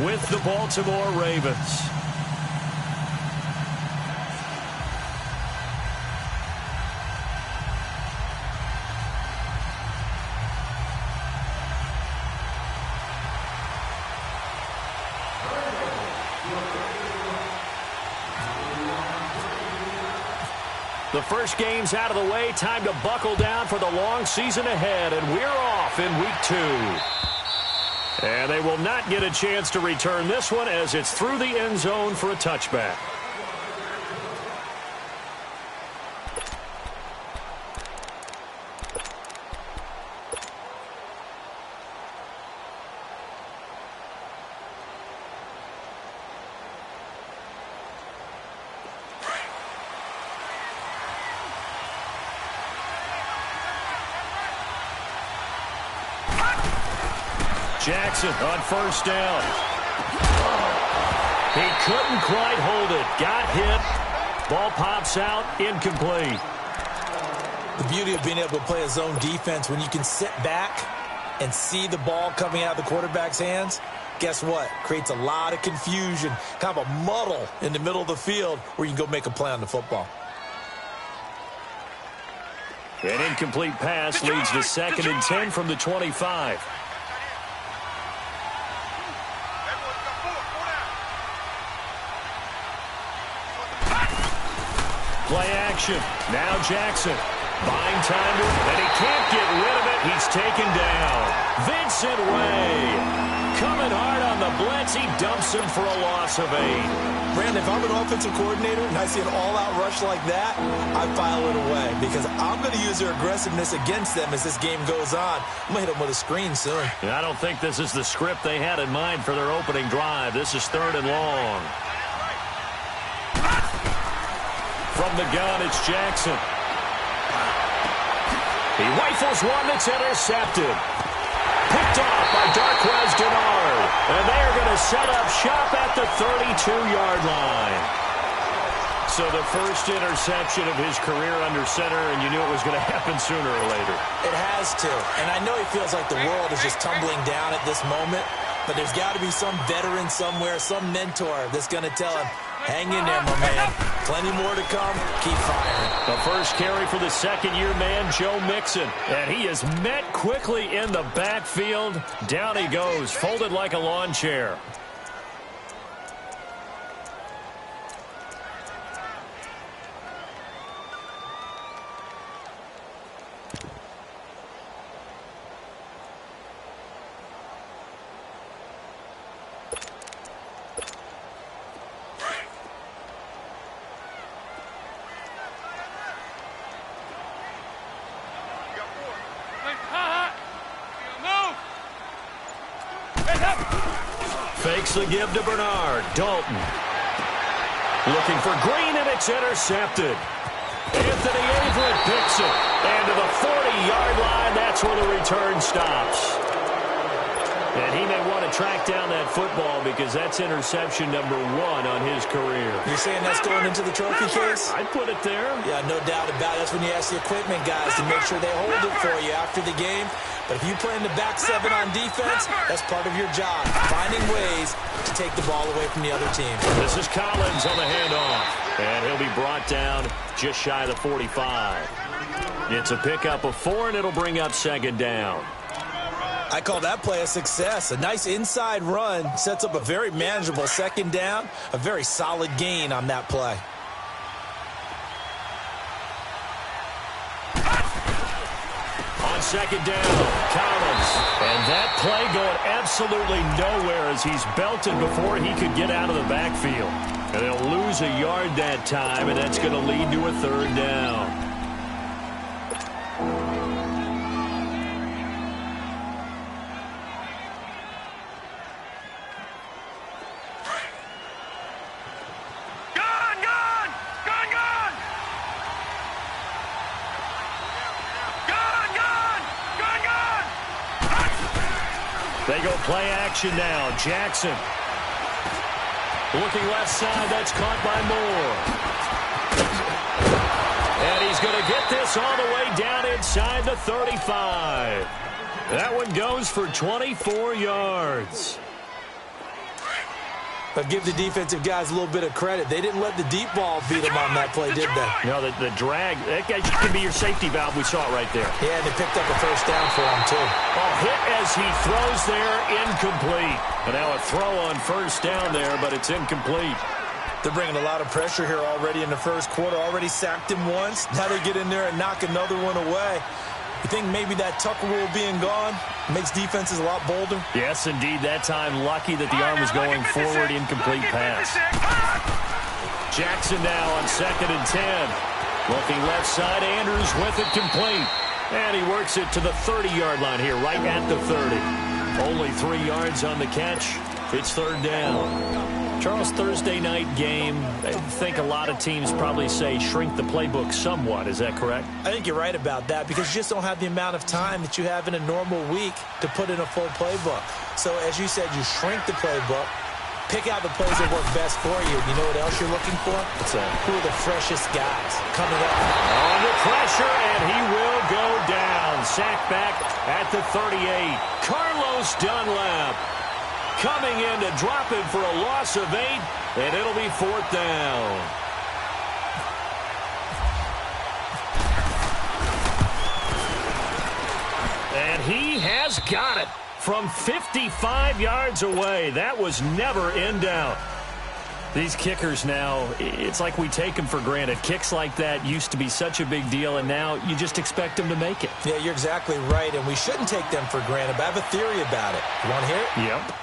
with the Baltimore Ravens. The first game's out of the way. Time to buckle down for the long season ahead, and we're off in week 2. And they will not get a chance to return this one as it's through the end zone for a touchback. Jackson on first down. He couldn't quite hold it. Got hit. Ball pops out. Incomplete. The beauty of being able to play a zone defense when you can sit back and see the ball coming out of the quarterback's hands, guess what? Creates a lot of confusion, kind of a muddle in the middle of the field where you can go make a play on the football. An incomplete pass leads to 2nd and 10 from the 25. Play action. Now Jackson. Buying time, and he can't get rid of it. He's taken down. Vincent Ray coming hard on the blitz. He dumps him for a loss of 8. Brandon, if I'm an offensive coordinator and I see an all-out rush like that, I file it away because I'm going to use their aggressiveness against them as this game goes on. I'm going to hit them with a screen soon. I don't think this is the script they had in mind for their opening drive. This is 3rd and long. From the gun, it's Jackson. He rifles one that's intercepted. Picked off by Darquez Dennard. And they're going to set up shop at the 32-yard line. So the first interception of his career under center, and you knew it was going to happen sooner or later. It has to. And I know he feels like the world is just tumbling down at this moment, but there's got to be some veteran somewhere, some mentor that's going to tell him, hang in there, my man. Plenty more to come. Keep firing. The first carry for the second-year man, Joe Mixon. And he is met quickly in the backfield. Down he goes, folded like a lawn chair. Fakes the give to Bernard. Dalton. Looking for Green, and it's intercepted. Anthony Averett picks it. And to the 40-yard line, that's where the return stops. And he may want to track down that football because that's interception number 1 on his career. You're saying that's going into the trophy case? I'd put it there. Yeah, no doubt about it. That's when you ask the equipment guys to make sure they hold it for you after the game. But if you play in the back 7 on defense, that's part of your job, finding ways to take the ball away from the other team. This is Collins on the handoff, and he'll be brought down just shy of the 45. It's a pickup of 4, and it'll bring up 2nd down. I call that play a success. A nice inside run sets up a very manageable 2nd down, a very solid gain on that play. On 2nd down, Collins. And that play going absolutely nowhere as he's belted before he could get out of the backfield. And they'll lose a yard that time, and that's going to lead to a 3rd down. They go play action now. Jackson. Looking left side. That's caught by Moore. And he's going to get this all the way down inside the 35. That one goes for 24 yards. But give the defensive guys a little bit of credit. They didn't let the deep ball beat them on that play, did they? No, the drag, that can be your safety valve. We saw it right there. Yeah, and they picked up a first down for him, too. Oh, hit as he throws there, incomplete. And now a throw on first down there, but it's incomplete. They're bringing a lot of pressure here already in the first quarter. Already sacked him once. Now they get in there and knock another one away. You think maybe that Tucker rule being gone makes defenses a lot bolder? Yes, indeed. That time, lucky that the arm was going forward, incomplete pass. Jackson now on 2nd and 10. Looking left side, Andrews with it complete. And he works it to the 30-yard line here, right at the 30. Only 3 yards on the catch. It's 3rd down. Charles, Thursday night game, I think a lot of teams probably say shrink the playbook somewhat. Is that correct? I think you're right about that because you just don't have the amount of time that you have in a normal week to put in a full playbook. So, as you said, you shrink the playbook, pick out the plays that work best for you. You know what else you're looking for? What's that? Who are the freshest guys coming up? Under pressure, and he will go down. Sacked back at the 38. Carlos Dunlap coming in to drop him for a loss of 8, and it'll be 4th down. And he has got it from 55 yards away. That was never in doubt. These kickers now, it's like we take them for granted. Kicks like that used to be such a big deal, and now you just expect them to make it. Yeah, you're exactly right, and we shouldn't take them for granted, but I have a theory about it. You want to hear it? Yep.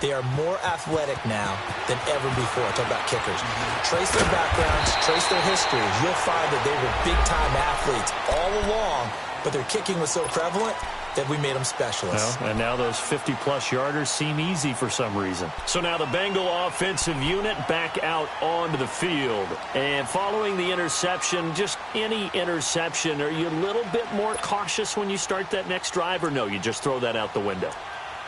They are more athletic now than ever before. Talk about kickers. Trace their backgrounds, trace their histories. You'll find that they were big-time athletes all along, but their kicking was so prevalent that we made them specialists. Well, and now those 50-plus yarders seem easy for some reason. So now the Bengal offensive unit back out onto the field. And following the interception, just any interception, are you a little bit more cautious when you start that next drive, or no, you just throw that out the window?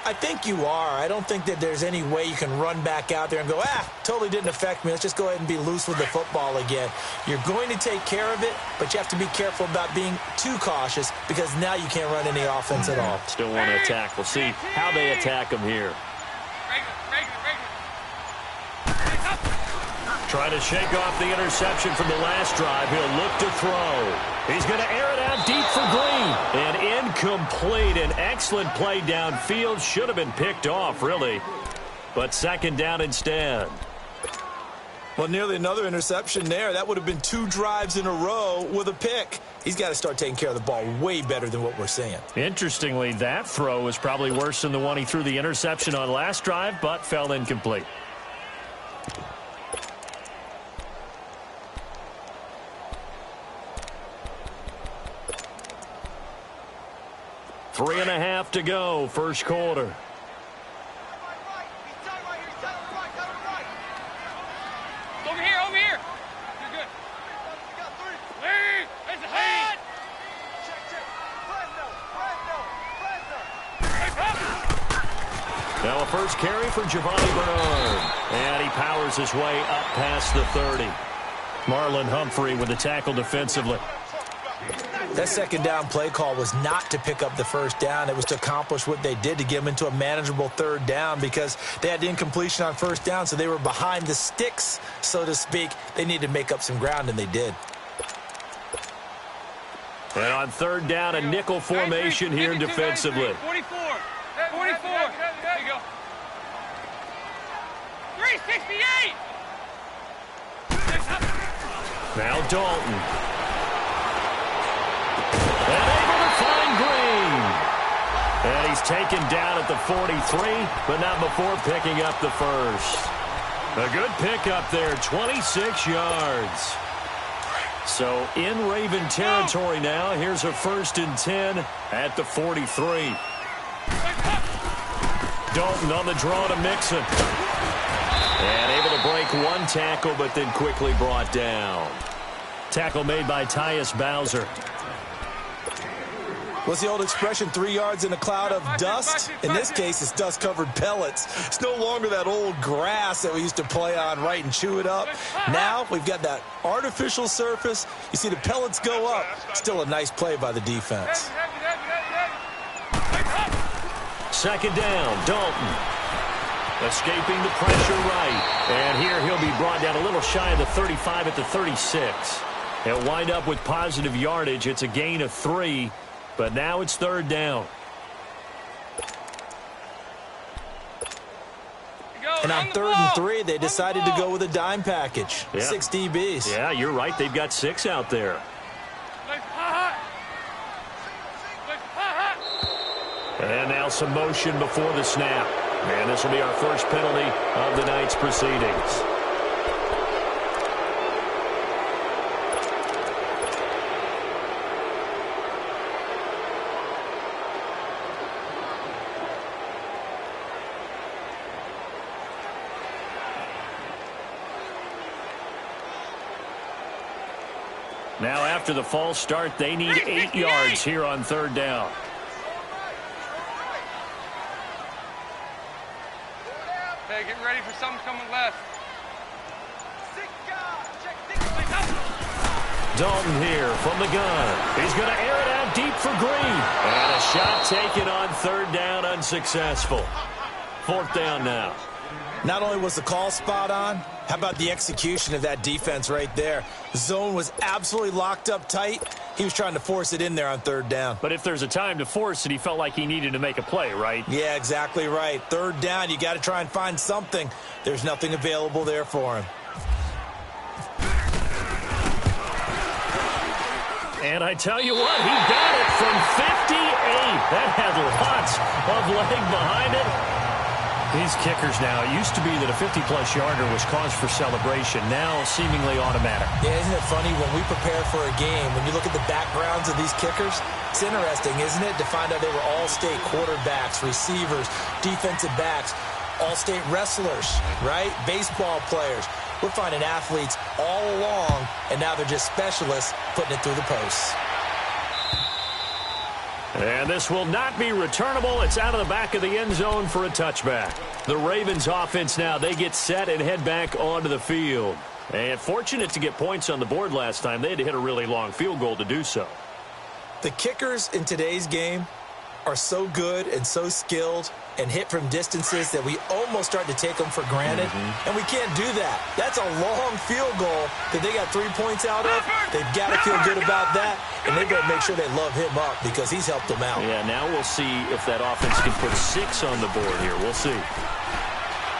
I think you are. I don't think that there's any way you can run back out there and go, totally didn't affect me. Let's just go ahead and be loose with the football again. You're going to take care of it, but you have to be careful about being too cautious because now you can't run any offense at all. Still want to attack. We'll see how they attack them here. Try to shake off the interception from the last drive. He'll look to throw. He's going to air it out deep for Green. And incomplete. An excellent play downfield. Should have been picked off, really. But 2nd down instead. Well, nearly another interception there. That would have been 2 drives in a row with a pick. He's got to start taking care of the ball way better than what we're seeing. Interestingly, that throw was probably worse than the one he threw the interception on last drive, but fell incomplete. Three and a half to go, first quarter. Over here, over here. You're good. Lead. Raise the head. Now a first carry for Giovanni Bernard. And he powers his way up past the 30. Marlon Humphrey with the tackle defensively. That 2nd down play call was not to pick up the first down. It was to accomplish what they did to get them into a manageable 3rd down because they had incompletion on first down, so they were behind the sticks, so to speak. They needed to make up some ground, and they did. And on 3rd down, a nickel formation here defensively. 44. 44. There you go. 368. Now Dalton. And able to find Green. And he's taken down at the 43, but not before picking up the first. A good pickup there, 26 yards. So in Raven territory now. Here's a 1st and 10 at the 43. Dalton on the draw to Mixon. And able to break one tackle, but then quickly brought down. Tackle made by Tyus Bowser. What's the old expression, 3 yards in a cloud of dust? In this case, it's dust-covered pellets. It's no longer that old grass that we used to play on, right, and chew it up. Now we've got that artificial surface. You see the pellets go up. Still a nice play by the defense. 2nd down, Dalton. Escaping the pressure right. And here he'll be brought down a little shy of the 35 at the 36. He'll wind up with positive yardage. It's a gain of 3, but now it's third down. And on 3rd and 3, they decided to go with a dime package. Yeah. 6 DBs. Yeah, you're right. They've got 6 out there. And now some motion before the snap. And this will be our first penalty of the night's proceedings. Now after the false start, they need 8 yards here on third down. Okay, get ready for something coming left. Dalton here from the gun. He's going to air it out deep for Green. And a shot taken on third down, unsuccessful. Fourth down now. Not only was the call spot on, how about the execution of that defense right there? The zone was absolutely locked up tight. He was trying to force it in there on third down. But if there's a time to force it, he felt like he needed to make a play, right? Yeah, exactly right. Third down, you got to try and find something. There's nothing available there for him. And I tell you what, he got it from 58. That had lots of leg behind it. These kickers now, it used to be that a 50-plus yarder was cause for celebration. Now seemingly automatic. Yeah, isn't it funny when we prepare for a game, when you look at the backgrounds of these kickers, it's interesting, isn't it, to find out they were all-state quarterbacks, receivers, defensive backs, all-state wrestlers, right? Baseball players. We're finding athletes all along, and now they're just specialists putting it through the posts. And this will not be returnable. It's out of the back of the end zone for a touchback. The Ravens offense now, they get set and head back onto the field. And fortunate to get points on the board last time. They had to hit a really long field goal to do so. The kickers in today's game are so good and so skilled and hit from distances that we almost start to take them for granted. And we can't do that. That's a long field goal that they got 3 points out of. They've got to feel good about that, and they better make sure they love him up because he's helped them out. Yeah, now we'll see if that offense can put 6 on the board here. We'll see.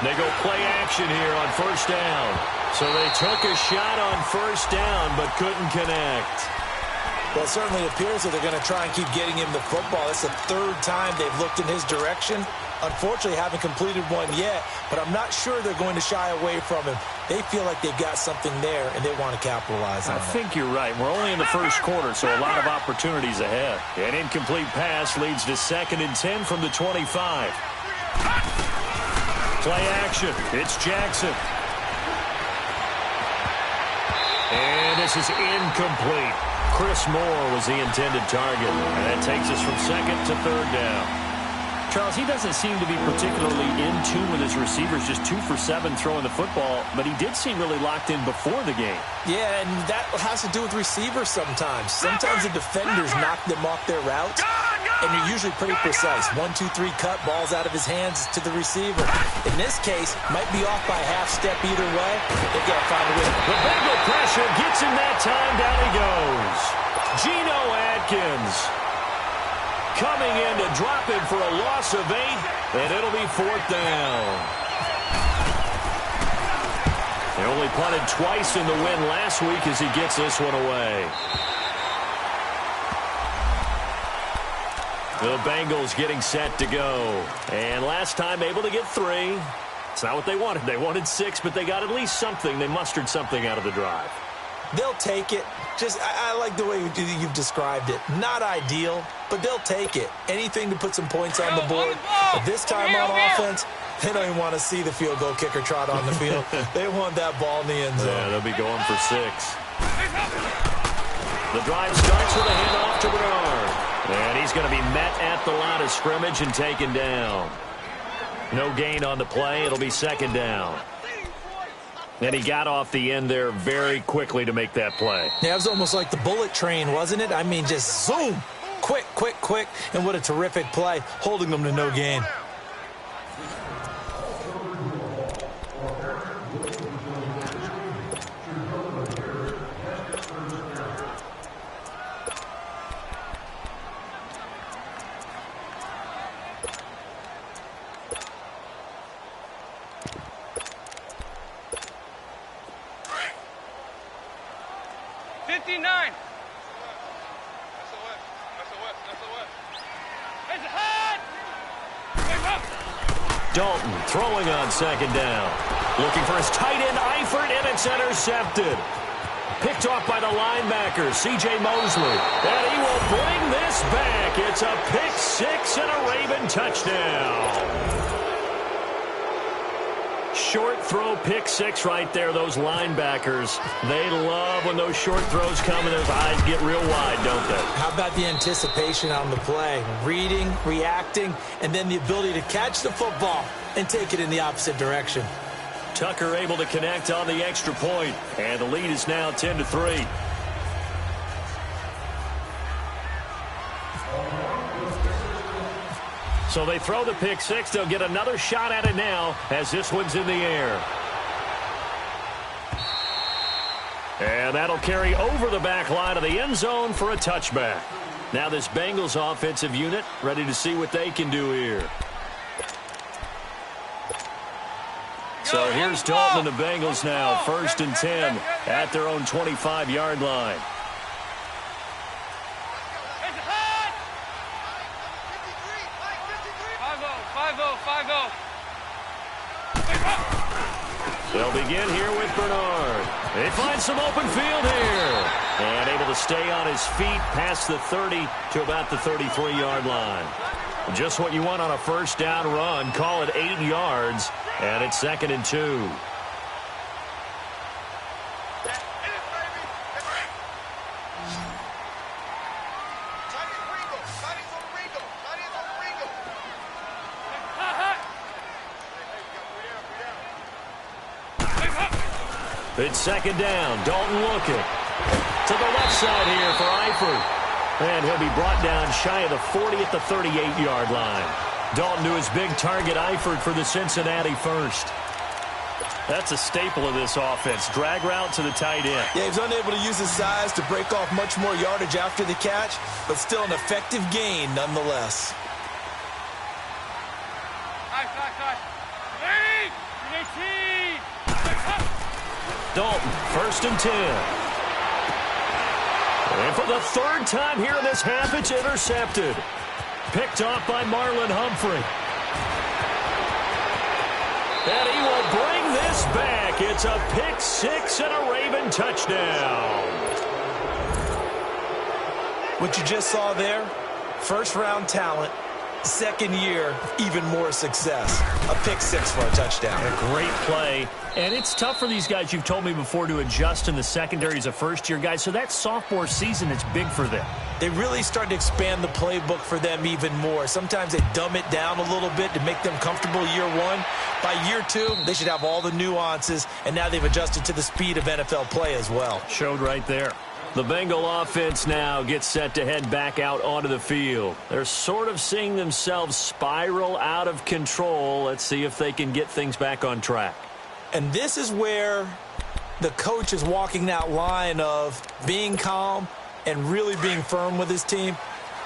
They go play action here on first down. So they took a shot on first down but couldn't connect. Well, it certainly appears that they're going to try and keep getting him the football. It's the 3rd time they've looked in his direction. Unfortunately, haven't completed one yet, but I'm not sure they're going to shy away from him. They feel like they've got something there, and they want to capitalize on it. I think you're right. We're only in the first quarter, so a lot of opportunities ahead. An incomplete pass leads to 2nd and 10 from the 25. Play action. It's Jackson. And this is incomplete. Chris Moore was the intended target. And that takes us from 2nd to 3rd down. Charles, he doesn't seem to be particularly in tune with his receivers, just 2 for 7 throwing the football, but he did seem really locked in before the game. Yeah, and that has to do with receivers sometimes. Sometimes the defenders knock them off their routes, and you're usually pretty precise. 1, 2, 3 cut, balls out of his hands to the receiver. In this case, might be off by half step either way. They've got to find a way. The Bengal pressure gets him that time. Down he goes. Geno Atkins coming in to drop him for a loss of 8, and it'll be 4th down. They only punted twice in the win last week as he gets this one away. The Bengals getting set to go. And last time able to get 3. It's not what they wanted. They wanted 6, but they got at least something. They mustered something out of the drive. They'll take it. Just, I like the way you've described it. Not ideal, but they'll take it. Anything to put some points on the board. But this time on offense, they don't even want to see the field goal kicker trot on the field. They want that ball in the end zone. Yeah, they'll be going for 6. The drive starts with a handoff to Bernard. And he's going to be met at the line of scrimmage and taken down. No gain on the play. It'll be 2nd down. And he got off the end there very quickly to make that play. Yeah, it was almost like the bullet train, wasn't it? I mean, just zoom. Quick, quick, quick. And what a terrific play, holding them to no gain. 15-9. Raise the head. Raise up. Dalton throwing on second down. Looking for his tight end, Eifert, and it's intercepted. Picked off by the linebacker, C.J. Mosley. And he will bring this back. It's a pick six and a Raven touchdown. Short throw pick six right there, those linebackers. They love when those short throws come and those eyes get real wide, don't they? How about the anticipation on the play? Reading, reacting, and then the ability to catch the football and take it in the opposite direction. Tucker able to connect on the extra point, and the lead is now 10-3. So they throw the pick six. They'll get another shot at it now as this one's in the air. And that'll carry over the back line of the end zone for a touchback. Now this Bengals offensive unit ready to see what they can do here. So here's Dalton and the Bengals now, 1st and 10 at their own 25-yard line. They'll begin here with Bernard. They find some open field here. And able to stay on his feet past the 30 to about the 33-yard line. Just what you want on a first down run. Call it 8 yards. And it's 2nd and 2. It's 2nd down. Dalton looking. To the left side here for Eifert. And he'll be brought down shy of the 40 at the 38-yard line. Dalton to his big target, Eifert, for the Cincinnati first. That's a staple of this offense. Drag route to the tight end. Yeah, he's unable to use his size to break off much more yardage after the catch, but still an effective gain nonetheless. Dalton, 1st and 10. And for the 3rd time here in this half, it's intercepted. Picked off by Marlon Humphrey. And he will bring this back. It's a pick six and a Raven touchdown. What you just saw there, first-round talent, 2nd year, even more success. A pick six for a touchdown. A great play. And it's tough for these guys, you've told me before, to adjust in the secondary as a first-year guy. So that sophomore season, it's big for them. They really start to expand the playbook for them even more. Sometimes they dumb it down a little bit to make them comfortable year one. By year two, they should have all the nuances, and now they've adjusted to the speed of NFL play as well. Showed right there. The Bengal offense now gets set to head back out onto the field. They're sort of seeing themselves spiral out of control. Let's see if they can get things back on track. And this is where the coach is walking that line of being calm and really being firm with his team.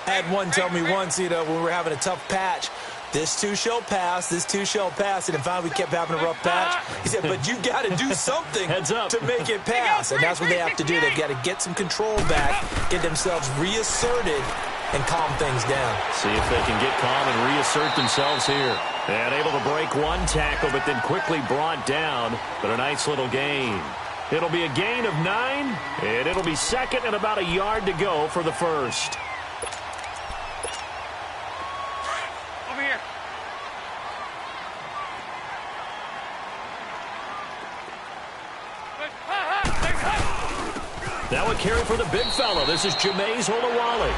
I had one tell me once, when we were having a tough patch, this too shall pass, this too shall pass. And finally we kept having a rough patch. He said, but you got to do something to make it pass. And that's what they have to do. They've got to get some control back, get themselves reasserted, and calm things down. See if they can get calm and reassert themselves here. And able to break one tackle, but then quickly brought down. But a nice little gain. It'll be a gain of 9, and it'll be 2nd and about a yard to go for the first. Over here. Now a carry for the big fella. This is Jameis Olawale.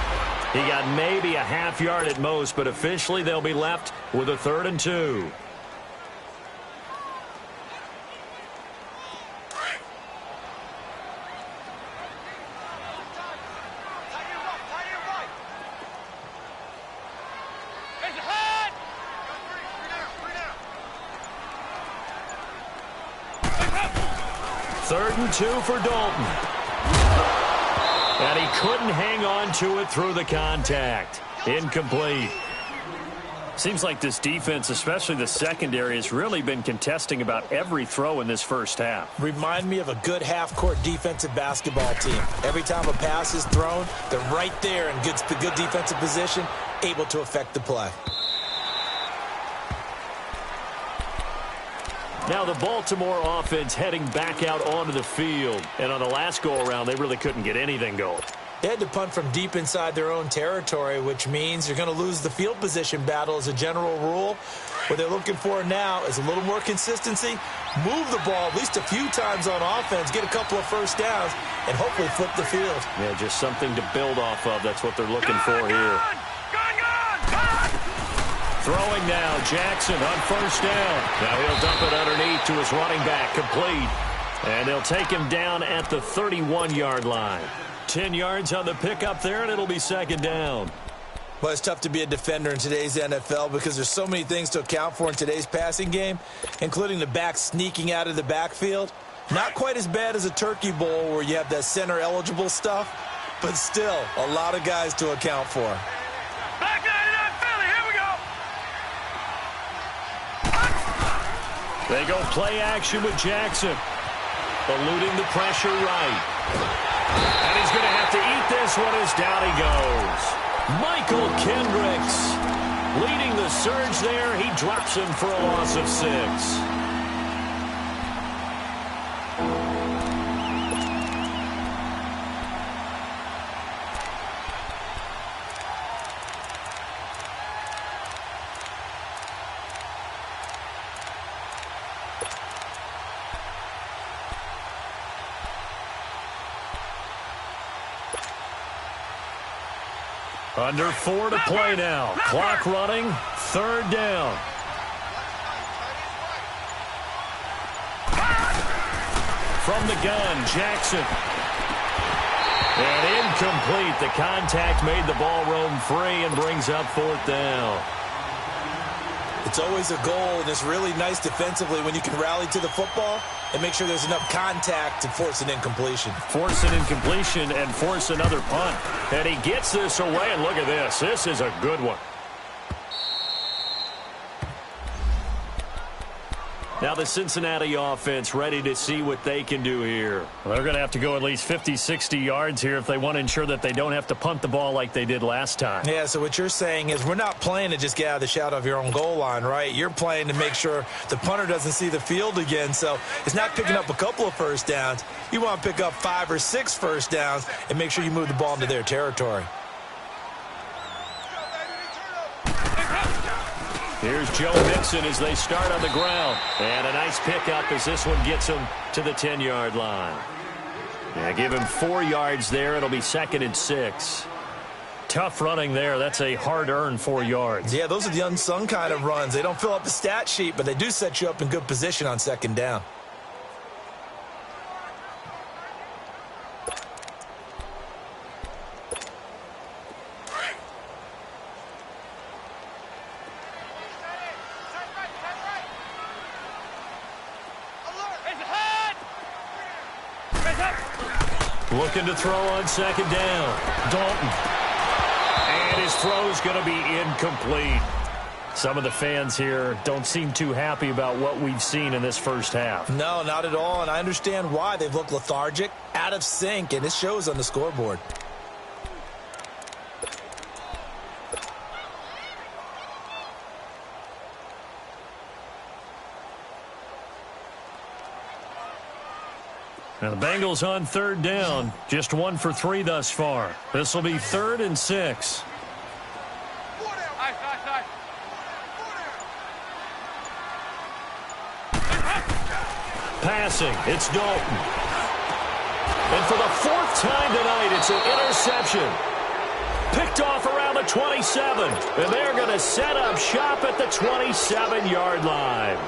He got maybe a half yard at most, but officially they'll be left with a 3rd and 2. Third and 2 for Dalton. And he couldn't hang on to it through the contact. Incomplete. Seems like this defense, especially the secondary, has really been contesting about every throw in this first half. Remind me of a good half-court defensive basketball team. Every time a pass is thrown, they're right there in good defensive position, able to affect the play. Now the Baltimore offense heading back out onto the field. And on the last go-around, they really couldn't get anything going. They had to punt from deep inside their own territory, which means you're going to lose the field position battle as a general rule. What they're looking for now is a little more consistency, move the ball at least a few times on offense, get a couple of first downs, and hopefully flip the field. Yeah, just something to build off of. That's what they're looking for here. Throwing now, Jackson on first down. Now he'll dump it underneath to his running back, complete. And they'll take him down at the 31-yard line. 10 yards on the pickup there, and it'll be second down. Well, it's tough to be a defender in today's NFL because there's so many things to account for in today's passing game, including the back sneaking out of the backfield. Not quite as bad as a turkey bowl where you have that center-eligible stuff, but still a lot of guys to account for. Back 99 Philly, here we go. They go play action with Jackson. Eluding the pressure right. And he's going to have to eat this one as down he goes. Michael Kendricks leading the surge there. He drops him for a loss of 6. Under 4 to play now. Clock running. Third down. From the gun, Jackson. And incomplete. The contact made the ball roam free and brings up fourth down. It's always a goal, and it's really nice defensively when you can rally to the football and make sure there's enough contact to force an incompletion. Force an incompletion and force another punt. And he gets this away, and look at this. This is a good one. Now the Cincinnati offense ready to see what they can do here. Well, they're going to have to go at least 50, 60 yards here if they want to ensure that they don't have to punt the ball like they did last time. Yeah, so what you're saying is we're not playing to just get out of the shadow of your own goal line, right? You're playing to make sure the punter doesn't see the field again. So it's not picking up a couple of first downs. You want to pick up 5 or 6 first downs and make sure you move the ball into their territory. Here's Joe Mixon as they start on the ground. And a nice pickup as this one gets him to the 10-yard line. Yeah, give him 4 yards there. It'll be 2nd and 6. Tough running there. That's a hard-earned 4 yards. Yeah, those are the unsung kind of runs. They don't fill up the stat sheet, but they do set you up in good position on second down. Looking to throw on second down. Dalton. And his throw's going to be incomplete. Some of the fans here don't seem too happy about what we've seen in this first half. No, not at all, and I understand why. They've looked lethargic, out of sync, and it shows on the scoreboard. Now the Bengals on third down. Just 1 for 3 thus far. This will be 3rd and 6. Passing, it's Dalton. And for the 4th time tonight, it's an interception. Picked off around the 27. And they're going to set up shop at the 27-yard line.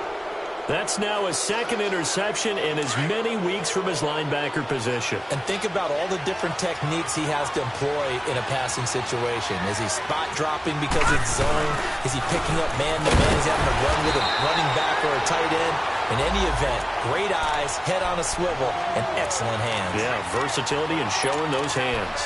That's now a 2nd interception in as many weeks from his linebacker position. And think about all the different techniques he has to employ in a passing situation. Is he spot dropping because it's zone? Is he picking up man-to-man? Is he having to run with a running back or a tight end? In any event, great eyes, head on a swivel, and excellent hands. Yeah, versatility and showing those hands.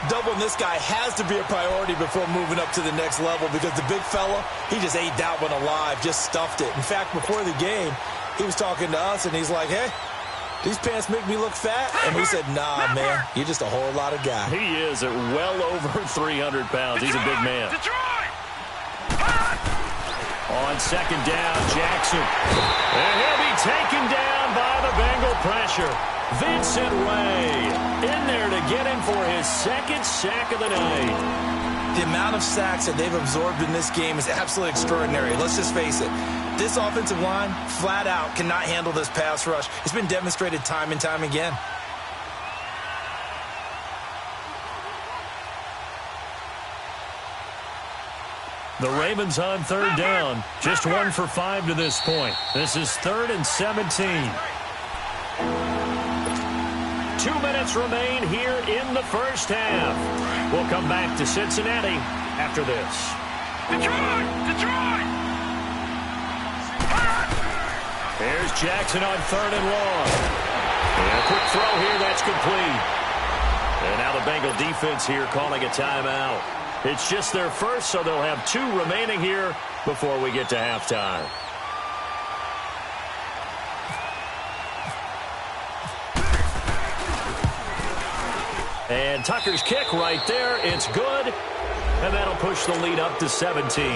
Doubling this guy has to be a priority before moving up to the next level because the big fella, he just ate that one alive, just stuffed it. In fact, before the game, he was talking to us, and he's like, hey, these pants make me look fat? And we said, nah, man, you're just a whole lot of guy. He is at well over 300 pounds. He's a big man. On second down, Jackson. And he'll be taken down by the Bengal pressure. Vincent Ray in there to get him for his second sack of the night. The amount of sacks that they've absorbed in this game is absolutely extraordinary. Let's just face it. This offensive line, flat out, cannot handle this pass rush. It's been demonstrated time and time again. The Ravens on third down. Just 1 for 5 to this point. This is 3rd and 17. 2 minutes remain here in the first half. We'll come back to Cincinnati after this. Detroit! Here's Jackson on 3rd and long. And a quick throw here, that's complete. And now the Bengal defense here calling a timeout. It's just their first, so they'll have 2 remaining here before we get to halftime. And Tucker's kick right there. It's good. And that'll push the lead up to 17.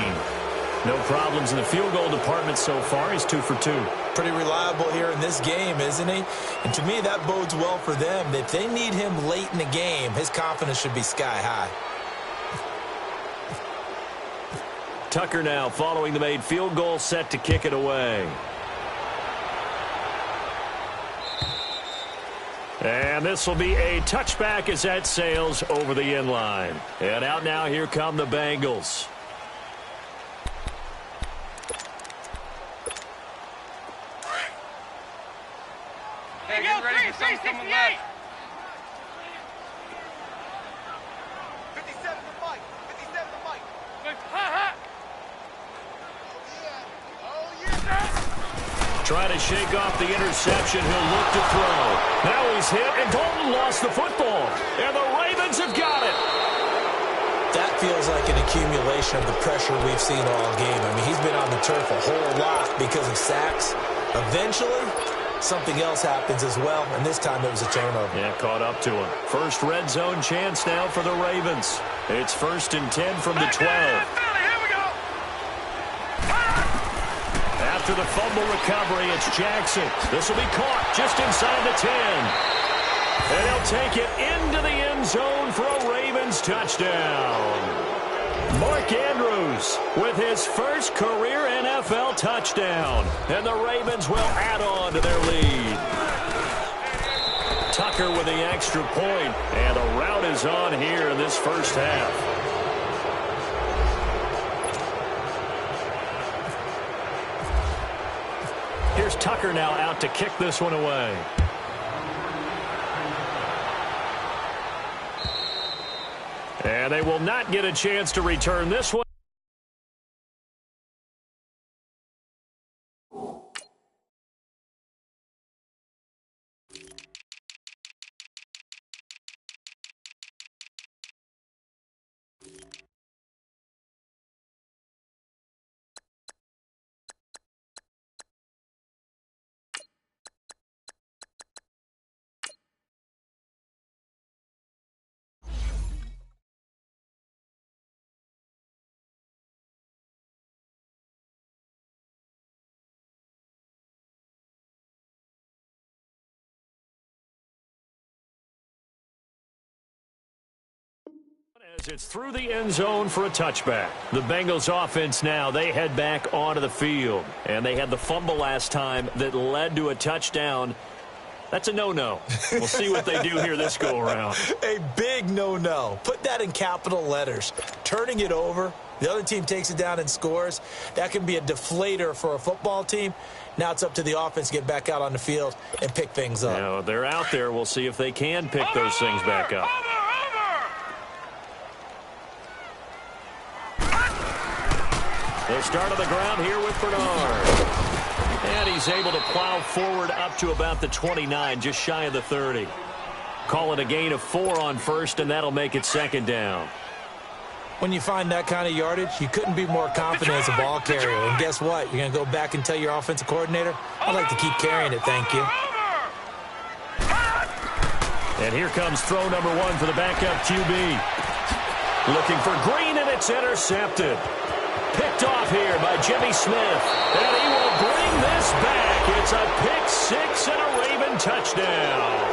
No problems in the field goal department so far. He's 2 for 2. Pretty reliable here in this game, isn't he? And to me, that bodes well for them. If they need him late in the game, his confidence should be sky high. Tucker now following the made field goal, set to kick it away. And this will be a touchback as that sails over the end line. And out now, here come the Bengals. Hey, get ready for something coming left. 57 to Mike. 57 to Mike. Hot. Trying to shake off the interception. He'll look to throw. Now he's hit, and Dalton lost the football. And the Ravens have got it. That feels like an accumulation of the pressure we've seen all game. I mean, he's been on the turf a whole lot because of sacks. Eventually, something else happens as well, and this time it was a turnover. Yeah, caught up to him. First red zone chance now for the Ravens. It's 1st and 10 from the 12. After the fumble recovery, it's Jackson. This will be caught just inside the 10. And he'll take it into the end zone for a Ravens touchdown. Mark Andrews with his first career NFL touchdown. And the Ravens will add on to their lead. Tucker with the extra point. And the rout is on here in this first half. Here's Tucker now out to kick this one away. And they will not get a chance to return this one. As it's through the end zone for a touchback. The Bengals offense now, they head back onto the field. And they had the fumble last time that led to a touchdown. That's a no-no. We'll see what they do here this go-around. A big no-no. Put that in capital letters. Turning it over, the other team takes it down and scores. That can be a deflator for a football team. Now it's up to the offense to get back out on the field and pick things up. Now, they're out there. We'll see if they can pick those things back up. They'll start on the ground here with Bernard. And he's able to plow forward up to about the 29, just shy of the 30. Call it a gain of 4 on first, and that'll make it second down. When you find that kind of yardage, you couldn't be more confident as a ball carrier. And guess what? You're going to go back and tell your offensive coordinator, I'd like to keep carrying it, thank you. And here comes throw number 1 for the backup QB. Looking for Green, and it's intercepted. Picked off here by Jimmy Smith. And he will bring this back. It's a pick 6 and a Raven touchdown.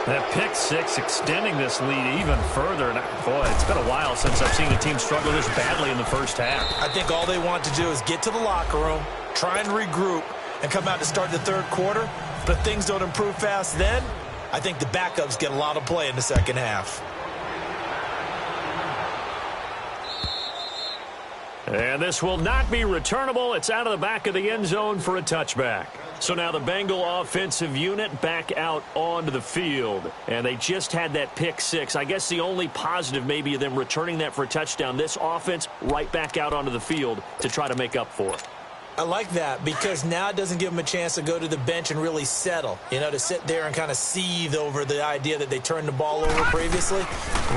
That pick 6 extending this lead even further. And boy, it's been a while since I've seen a team struggle this badly in the first half. I think all they want to do is get to the locker room, try and regroup, and come out to start the third quarter. But if things don't improve fast then, I think the backups get a lot of play in the second half. And this will not be returnable. It's out of the back of the end zone for a touchback. So now the Bengal offensive unit back out onto the field. And they just had that pick 6. I guess the only positive maybe of them returning that for a touchdown. This offense right back out onto the field to try to make up for it. I like that because now it doesn't give them a chance to go to the bench and really settle, to sit there and kind of seethe over the idea that they turned the ball over previously.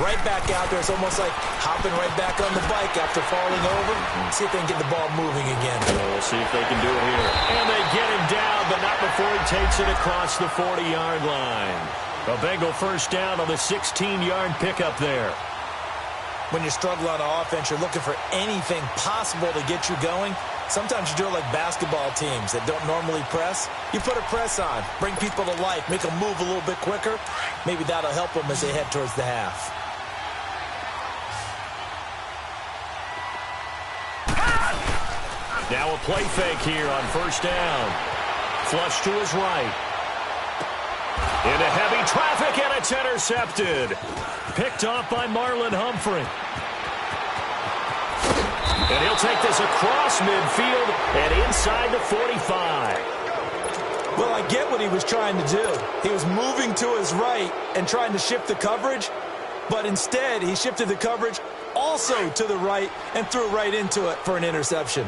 Right back out there, it's almost like hopping right back on the bike after falling over. See if they can get the ball moving again. We'll see if they can do it here. And they get him down, but not before he takes it across the 40-yard line. A Bengal first down on the 16-yard pickup there. When you struggle on offense, you're looking for anything possible to get you going. Sometimes you do it like basketball teams that don't normally press. You put a press on, bring people to life, make them move a little bit quicker. Maybe that'll help them as they head towards the half. Now a play fake here on first down. Flush to his right. Into heavy traffic, and it's intercepted. Picked off by Marlon Humphrey. And he'll take this across midfield and inside the 45. Well, I get what he was trying to do. He was moving to his right and trying to shift the coverage, but instead he shifted the coverage also to the right and threw right into it for an interception.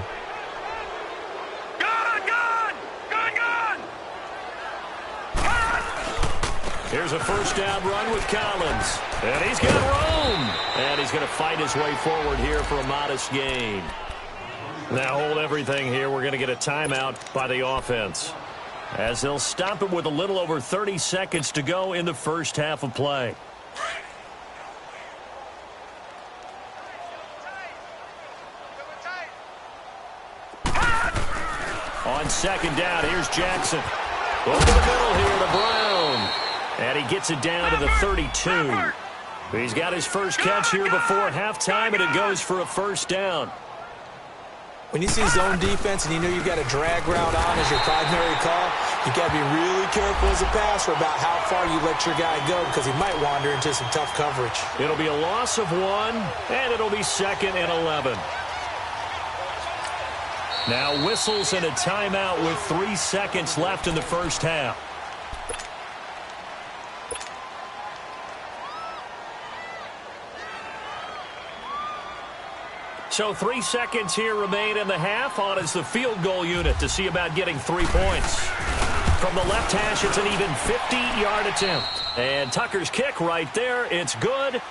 Here's a first down run with Collins. And he's got room. And he's going to fight his way forward here for a modest gain. Now hold everything here. We're going to get a timeout by the offense, as they'll stop it with a little over 30 seconds to go in the first half of play. On second down, here's Jackson. Over the middle here to Brown. And he gets it down to the 32. He's got his first catch here before halftime, and it goes for a first down. When you see zone defense and you know you've got a drag route on as your primary call, you got to be really careful as a passer about how far you let your guy go because he might wander into some tough coverage. It'll be a loss of 1, and it'll be second and 11. Now whistles and a timeout with 3 seconds left in the first half. So 3 seconds here remain in the half. On is the field goal unit to see about getting 3 points. From the left hash, it's an even 50-yard attempt. And Tucker's kick right there. It's good.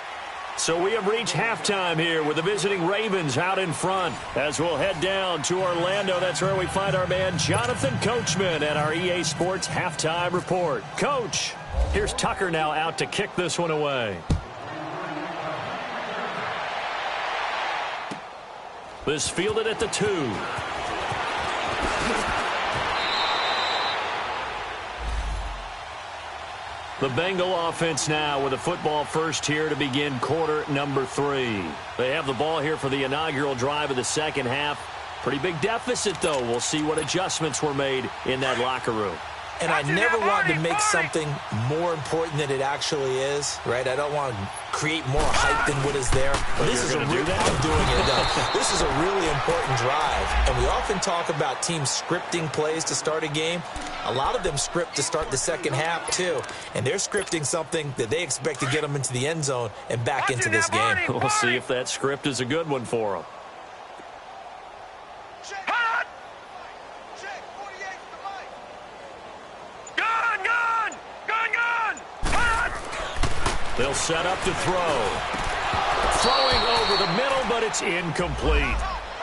So we have reached halftime here with the visiting Ravens out in front. As we'll head down to Orlando, that's where we find our man Jonathan Coachman at our EA Sports Halftime Report. Coach, here's Tucker now out to kick this one away. This fielded at the 2. The Bengal offense now with a football first here to begin quarter number 3. They have the ball here for the inaugural drive of the second half. Pretty big deficit, though. We'll see what adjustments were made in that locker room. And I never want to make something more important than it actually is, right? I don't want to create more hype than what is there. But this is I'm doing it, though. This is a really important drive. And we often talk about teams scripting plays to start a game. A lot of them script to start the second half, too. And they're scripting something that they expect to get them into the end zone and back into this game. We'll see if that script is a good one for them. They'll set up to throw. Throwing over the middle, but it's incomplete.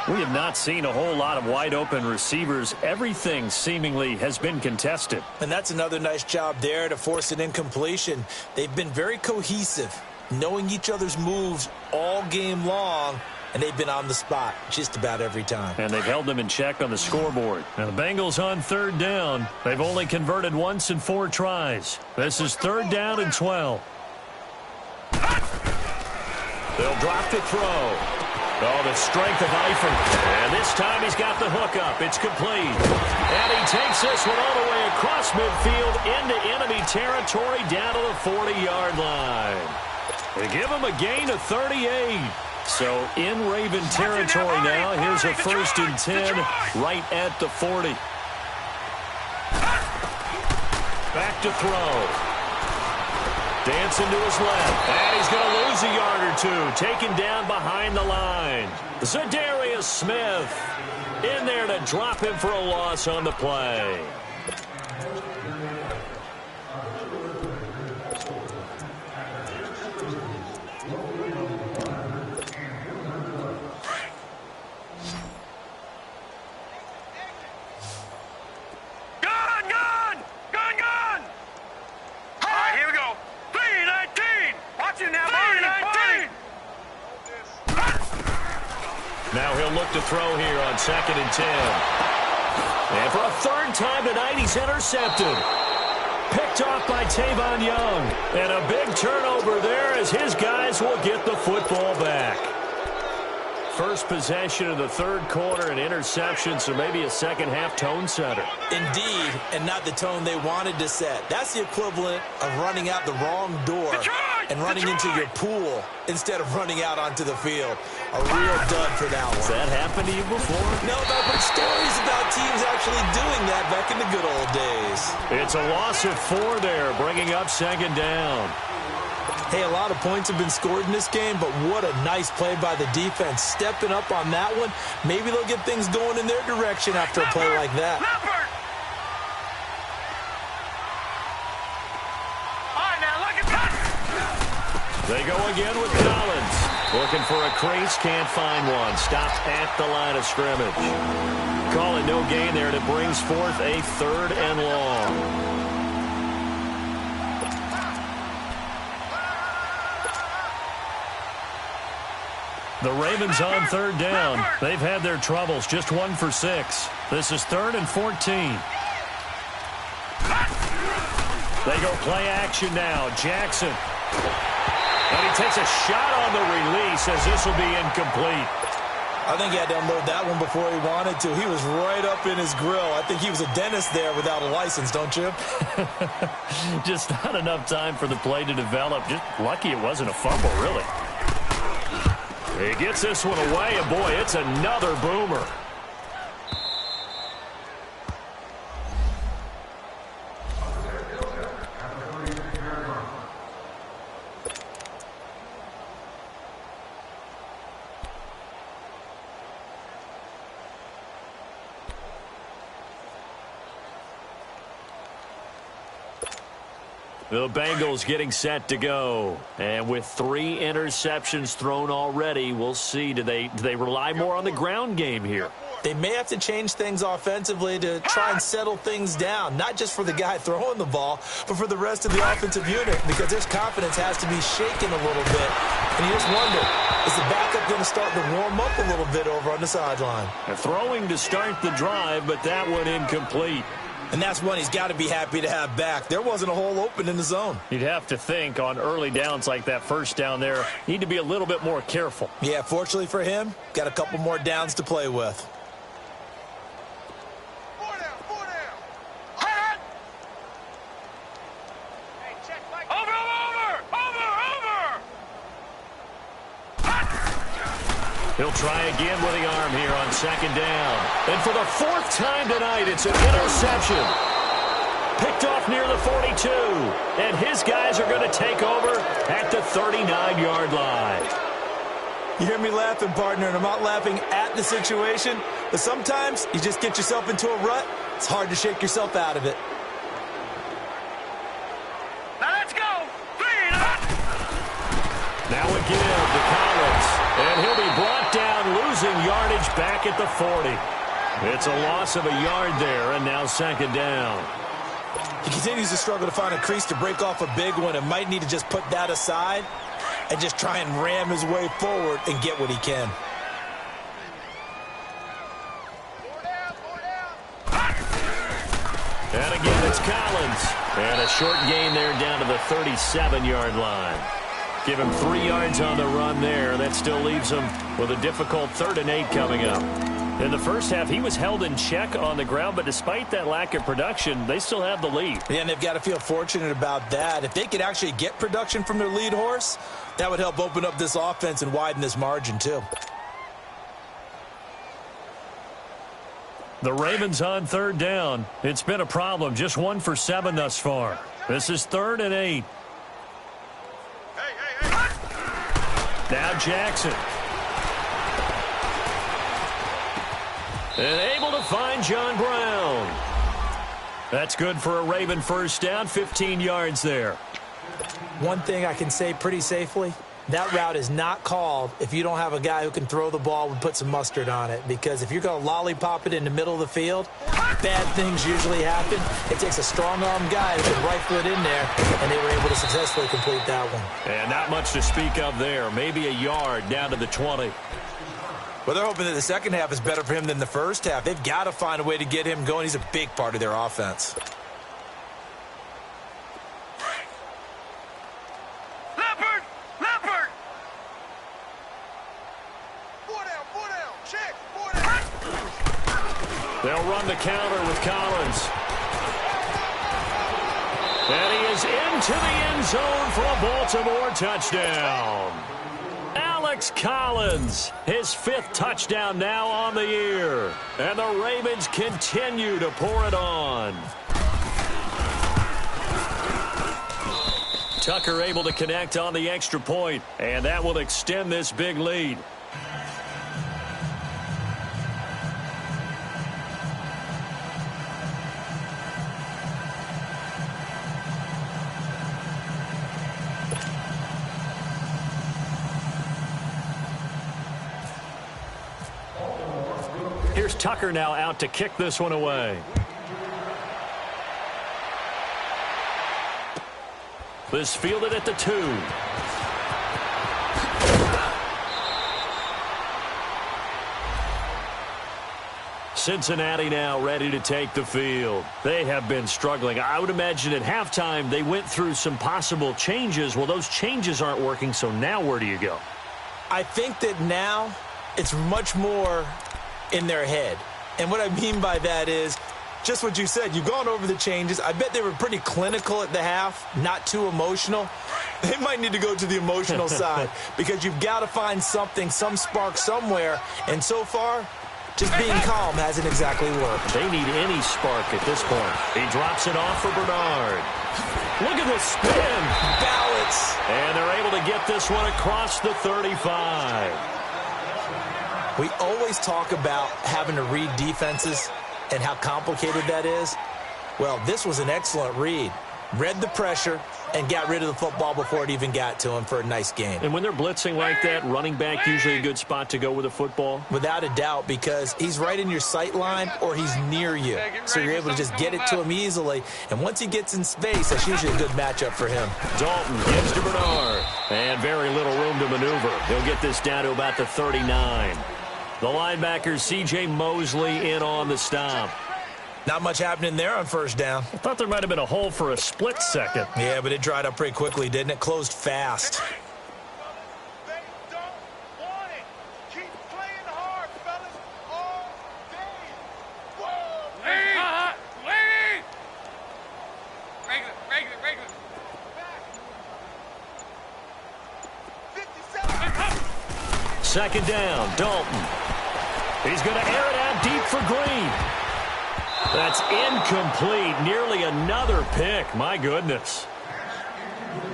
We have not seen a whole lot of wide-open receivers. Everything seemingly has been contested. And that's another nice job there to force an incompletion. They've been very cohesive, knowing each other's moves all game long, and they've been on the spot just about every time. And they've held them in check on the scoreboard. Now the Bengals on third down. They've only converted once in 4 tries. This is third down and 12. They'll drop to throw. Oh, the strength of Eifert. And this time he's got the hook up. It's complete. And he takes this one all the way across midfield into enemy territory down to the 40-yard line. They give him a gain of 38. So in Raven territory now, here's a 1st and 10 right at the 40. Back to throw. Dancing to his left. And he's going to lose a yard or 2. Taken down behind the line. Zadarius Smith in there to drop him for a loss on the play. Now he'll look to throw here on 2nd and 10. And for a 3rd time tonight, he's intercepted. Picked off by Tavon Young. And a big turnover there as his guys will get the football back. First possession of the 3rd quarter, an interception, so maybe a second-half tone setter. Indeed, and not the tone they wanted to set. That's the equivalent of running out the wrong door and running into your pool instead of running out onto the field. A real dud for that one. Has that happened to you before? No, but I've heard stories about teams actually doing that back in the good old days. It's a loss of 4 there, bringing up 2nd down. Hey, a lot of points have been scored in this game, but what a nice play by the defense. Stepping up on that one, maybe they'll get things going in their direction after a play like that. They go again with Collins. Looking for a crease, can't find one. Stopped at the line of scrimmage. Call it no gain there, and it brings forth a 3rd and long. The Ravens on 3rd down. They've had their troubles, just 1 for 6. This is 3rd and 14. They go play action now. Jackson. And he takes a shot on the release as this will be incomplete. I think he had to unload that one before he wanted to. He was right up in his grill. I think he was a dentist there without a license, don't you? Just not enough time for the play to develop. Just lucky it wasn't a fumble, really. He gets this one away, and boy, it's another boomer. The Bengals getting set to go. And with 3 interceptions thrown already, we'll see. Do they rely more on the ground game here? They may have to change things offensively to try and settle things down, not just for the guy throwing the ball, but for the rest of the offensive unit, because their confidence has to be shaken a little bit. And you just wonder, is the backup going to start to warm up a little bit over on the sideline? Throwing to start the drive, but that one incomplete. And that's one he's got to be happy to have back. There wasn't a hole open in the zone. You'd have to think on early downs like that first down there, need to be a little bit more careful. Yeah, fortunately for him, got a couple more downs to play with. He'll try again with the arm here on 2nd down. And for the 4th time tonight, it's an interception. Picked off near the 42. And his guys are going to take over at the 39-yard line. You hear me laughing, partner, and I'm not laughing at the situation, but sometimes you just get yourself into a rut. It's hard to shake yourself out of it. Now let's go. 3 and out. back at the 40. It's a loss of a yard there, and now second down. He continues to struggle to find a crease to break off a big one and might need to just put that aside and just try and ram his way forward and get what he can. And again, it's Collins. And a short gain there down to the 37-yard line. Give him 3 yards on the run there. That still leaves him with a difficult 3rd and 8 coming up. In the first half, he was held in check on the ground, but despite that lack of production, they still have the lead. Yeah, and they've got to feel fortunate about that. If they could actually get production from their lead horse, that would help open up this offense and widen this margin too. The Ravens on 3rd down. It's been a problem. Just 1 for 7 thus far. This is 3rd and 8. Now Jackson. And able to find John Brown. That's good for a Raven first down, 15 yards there. One thing I can say pretty safely, that route is not called if you don't have a guy who can throw the ball and put some mustard on it. Because if you're going to lollipop it in the middle of the field, bad things usually happen. It takes a strong-arm guy who can rifle it in there, and they were able to successfully complete that one. And not much to speak of there. Maybe a yard down to the 20. Well, they're hoping that the second half is better for him than the first half. They've got to find a way to get him going. He's a big part of their offense. Leopard! Leopard! 4 down, check, 4 down. They'll run the counter with Collins. And he is into the end zone for a Baltimore touchdown. Alex Collins, his 5th touchdown now on the year. And the Ravens continue to pour it on. Tucker able to connect on the extra point, and that will extend this big lead. Here's Tucker now out to kick this one away. This fielded at the 2. Cincinnati now ready to take the field. They have been struggling. I would imagine at halftime they went through some possible changes. Well, those changes aren't working, so now where do you go? I think that now it's much more in their head. And what I mean by that is just what you said. You've gone over the changes. I bet they were pretty clinical at the half, not too emotional. They might need to go to the emotional side because you've got to find something, some spark somewhere. And so far, just being calm hasn't exactly worked. They need any spark at this point. He drops it off for Bernard. Look at the spin. Balance. And they're able to get this one across the 35. We always talk about having to read defenses and how complicated that is. Well, this was an excellent read. Read the pressure and got rid of the football before it even got to him for a nice game. And when they're blitzing like that, running back usually a good spot to go with the football? Without a doubt, because he's right in your sight line or he's near you. So you're able to just get it to him easily. And once he gets in space, that's usually a good matchup for him. Dalton gives to Bernard. And very little room to maneuver. He'll get this down to about the 39. The linebacker, C.J. Mosley, in on the stop. Not much happening there on first down. I thought there might have been a hole for a split second. Yeah, but it dried up pretty quickly, didn't it? Closed fast. They don't want it. Keep playing hard, fellas, all day. Whoa! Lead! Regular. Back. 57. Second down, Dalton. He's going to air it out deep for Green. That's incomplete. Nearly another pick. My goodness.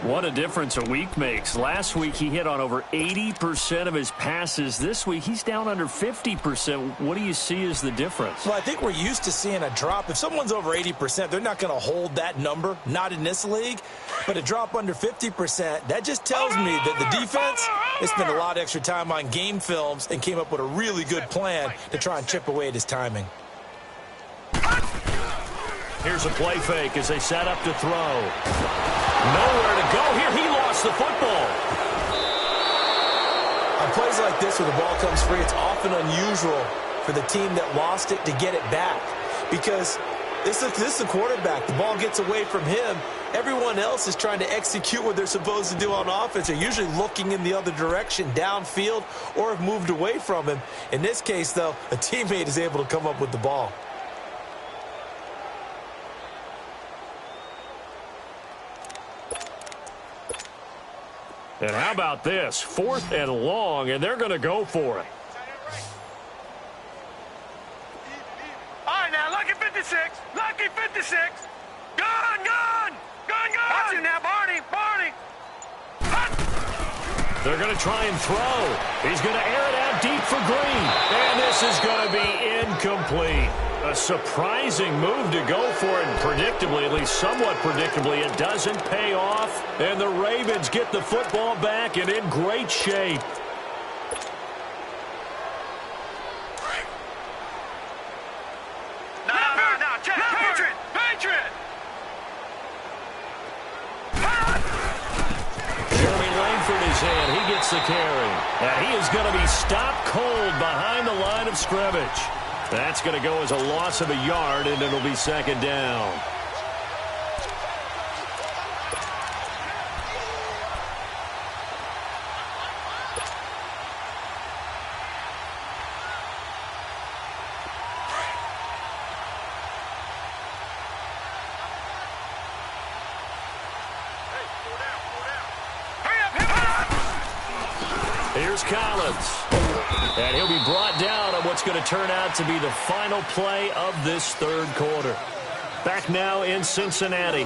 What a difference a week makes. Last week he hit on over 80% of his passes. This week he's down under 50%. What do you see as the difference? Well, I think we're used to seeing a drop. If someone's over 80%, they're not going to hold that number. Not in this league. But a drop under 50%, that just tells me that the defense has spent a lot of extra time on game films and came up with a really good plan to try and chip away at his timing. Here's a play fake as they set up to throw. Nowhere to go here. He lost the football. On plays like this where the ball comes free, it's often unusual for the team that lost it to get it back. Because this is the quarterback. The ball gets away from him. Everyone else is trying to execute what they're supposed to do on offense. They're usually looking in the other direction, downfield, or have moved away from him. In this case, though, a teammate is able to come up with the ball. And how about this? 4th and long, and they're going to go for it. All right, now, lucky 56. Lucky 56. Gun, gun. Gun, gun. Watch it now, Barney. Barney. They're going to try and throw. He's going to air it out deep for Green. And this is going to be incomplete. A surprising move to go for it, and predictably, at least somewhat predictably, it doesn't pay off. And the Ravens get the football back and in great shape. No, check. Patriot. Patriot. Jeremy Langford is in. He gets the carry. And he is going to be stopped cold behind the line of scrimmage. That's going to go as a loss of a yard, and it'll be 2nd down. Here's Collins. And he'll be brought down on what's going to turn out to be the final play of this 3rd quarter. Back now in Cincinnati.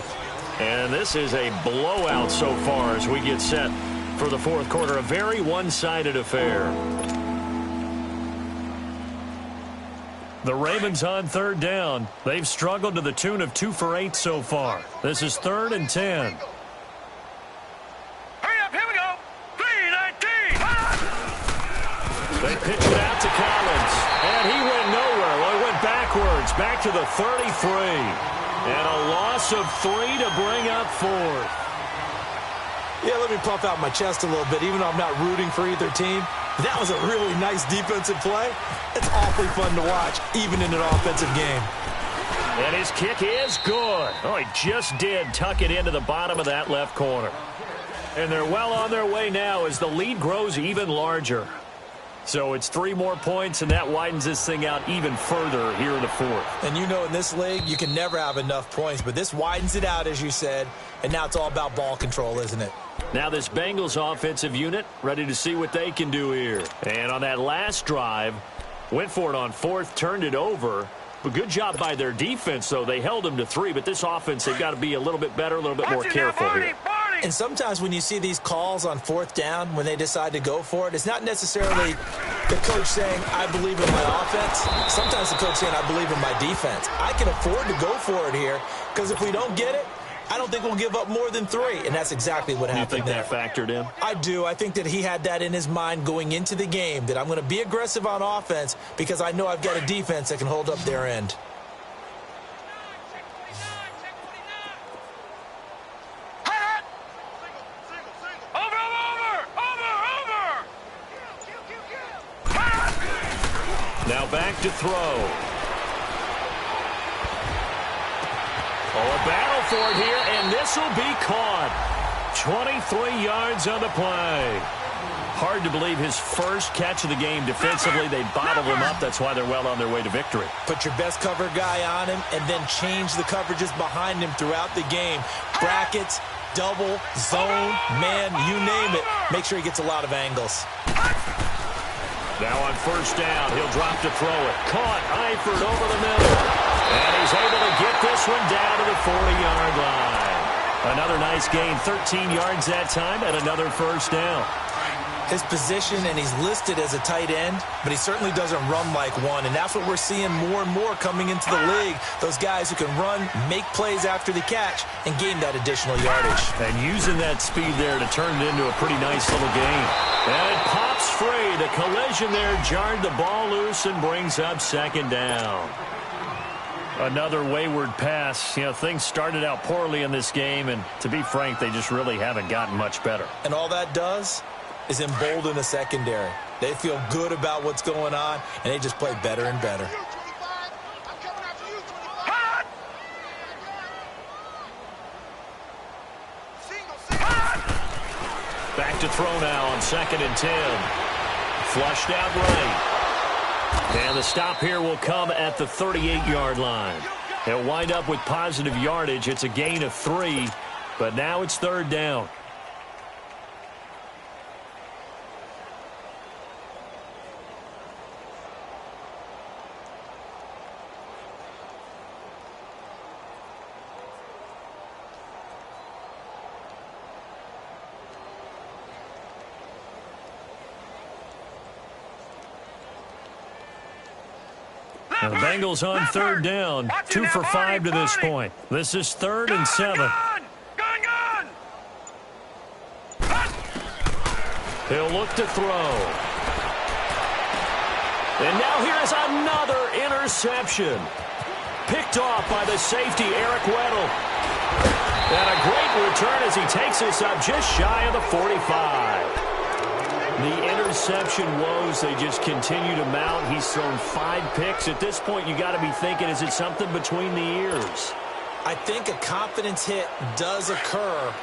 And this is a blowout so far as we get set for the 4th quarter. A very one-sided affair. The Ravens on 3rd down. They've struggled to the tune of 2 for 8 so far. This is 3rd and 10. They pitch it out to Collins, and he went nowhere. Well, he went backwards, back to the 33. And a loss of 3 to bring up 4th. Yeah, let me puff out my chest a little bit, even though I'm not rooting for either team. That was a really nice defensive play. It's awfully fun to watch, even in an offensive game. And his kick is good. Oh, he just did tuck it into the bottom of that left corner. And they're well on their way now as the lead grows even larger. So it's 3 more points, and that widens this thing out even further here in the 4th. And you know in this league, you can never have enough points, but this widens it out, as you said, and now it's all about ball control, isn't it? Now this Bengals offensive unit ready to see what they can do here. And on that last drive, went for it on 4th, turned it over. But good job by their defense, though. They held them to 3, but this offense, they've got to be a little bit better, a little bit more careful here. And sometimes when you see these calls on 4th down, when they decide to go for it, it's not necessarily the coach saying, I believe in my offense. Sometimes the coach saying, I believe in my defense. I can afford to go for it here, because if we don't get it, I don't think we'll give up more than 3, and that's exactly what happened there. You think that factored in? I do. I think that he had that in his mind going into the game, that I'm going to be aggressive on offense because I know I've got a defense that can hold up their end. Now back to throw. Oh, a battle for it here, and this will be caught. 23 yards on the play. Hard to believe his first catch of the game defensively. They bottled him up. That's why they're well on their way to victory. Put your best cover guy on him and then change the coverages behind him throughout the game. Brackets, double, zone, man, you name it. Make sure he gets a lot of angles. Now on 1st down, he'll drop to throw it. Caught, Eifert over the middle. And he's able to get this one down to the 40-yard line. Another nice gain, 13 yards that time, and another 1st down. His position, and he's listed as a tight end, but he certainly doesn't run like one, and that's what we're seeing more and more coming into the league. Those guys who can run, make plays after the catch, and gain that additional yardage. And using that speed there to turn it into a pretty nice little gain. And it pops free. The collision there jarred the ball loose and brings up second down. Another wayward pass. You know, things started out poorly in this game, and to be frank, they just really haven't gotten much better. And all that does is embolden the secondary. They feel good about what's going on, and they just play better and better. Back to throw now on 2nd and 10. Flushed out right. And the stop here will come at the 38-yard line. They'll wind up with positive yardage. It's a gain of 3, but now it's 3rd down. And the Bengals on 3rd down, 2 for 5 to this point. This is 3rd and 7. He'll look to throw. And now here's another interception. Picked off by the safety, Eric Weddle. And a great return as he takes this up just shy of the 45. The interception woes, they just continue to mount. He's thrown 5 picks. At this point, you got to be thinking, is it something between the ears? I think a confidence hit does occur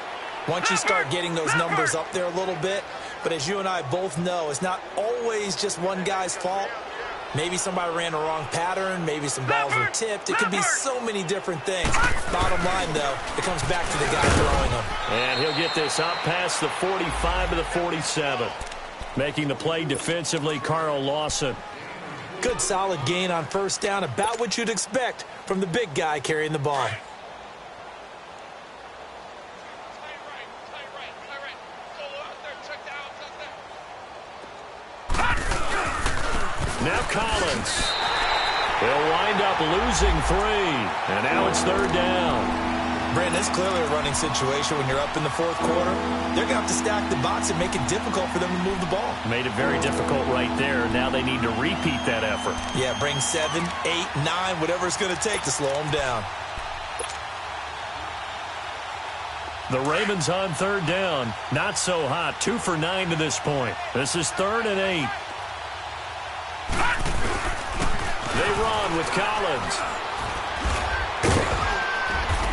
once you start getting those numbers up there a little bit. But as you and I both know, it's not always just one guy's fault. Maybe somebody ran a wrong pattern. Maybe some balls were tipped. It could be so many different things. Bottom line, though, it comes back to the guy throwing them. And he'll get this up past the 45 to the 47. Making the play defensively, Carl Lawson. Good solid gain on 1st down, about what you'd expect from the big guy carrying the ball. Now Collins. He'll wind up losing 3. And now it's 3rd down. Brandon, it's clearly a running situation when you're up in the 4th quarter. They're going to have to stack the box and make it difficult for them to move the ball. Made it very difficult right there. Now they need to repeat that effort. Yeah, bring 7, 8, 9, whatever it's going to take to slow them down. The Ravens on 3rd down. Not so hot. 2 for 9 to this point. This is 3rd and 8. They run with Collins.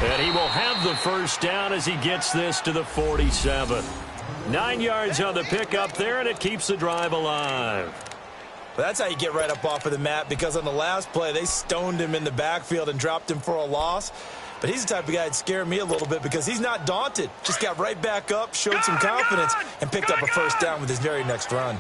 And he will have the 1st down as he gets this to the 47. 9 yards on the pickup there, and it keeps the drive alive. Well, that's how you get right up off of the mat, because on the last play, they stoned him in the backfield and dropped him for a loss. But he's the type of guy that'd scare me a little bit because he's not daunted. Just got right back up, showed some confidence, and picked up a 1st down with his very next run.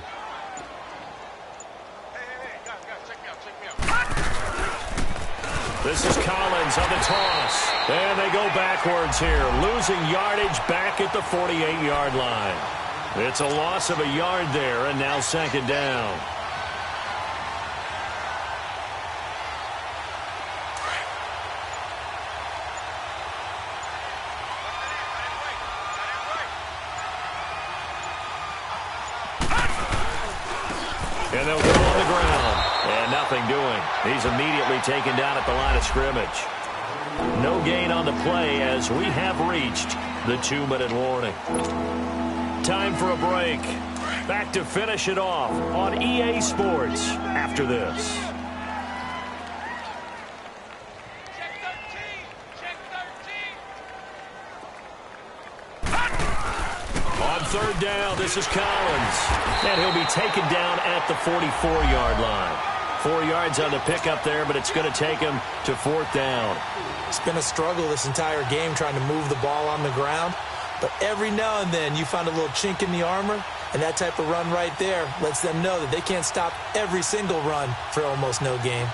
This is Collins on the toss. And they go backwards here, losing yardage back at the 48-yard line. It's a loss of a yard there, and now 2nd down. And they'll go on the ground. And nothing doing. He's immediately taken down at the line of scrimmage. No gain on the play as we have reached the 2-minute warning. Time for a break. Back to finish it off on EA Sports after this. On 3rd down, this is Collins. And he'll be taken down at the 44-yard line. 4 yards on the pickup there, but it's going to take him to 4th down. It's been a struggle this entire game trying to move the ball on the ground. But every now and then you find a little chink in the armor, and that type of run right there lets them know that they can't stop every single run for almost no gain.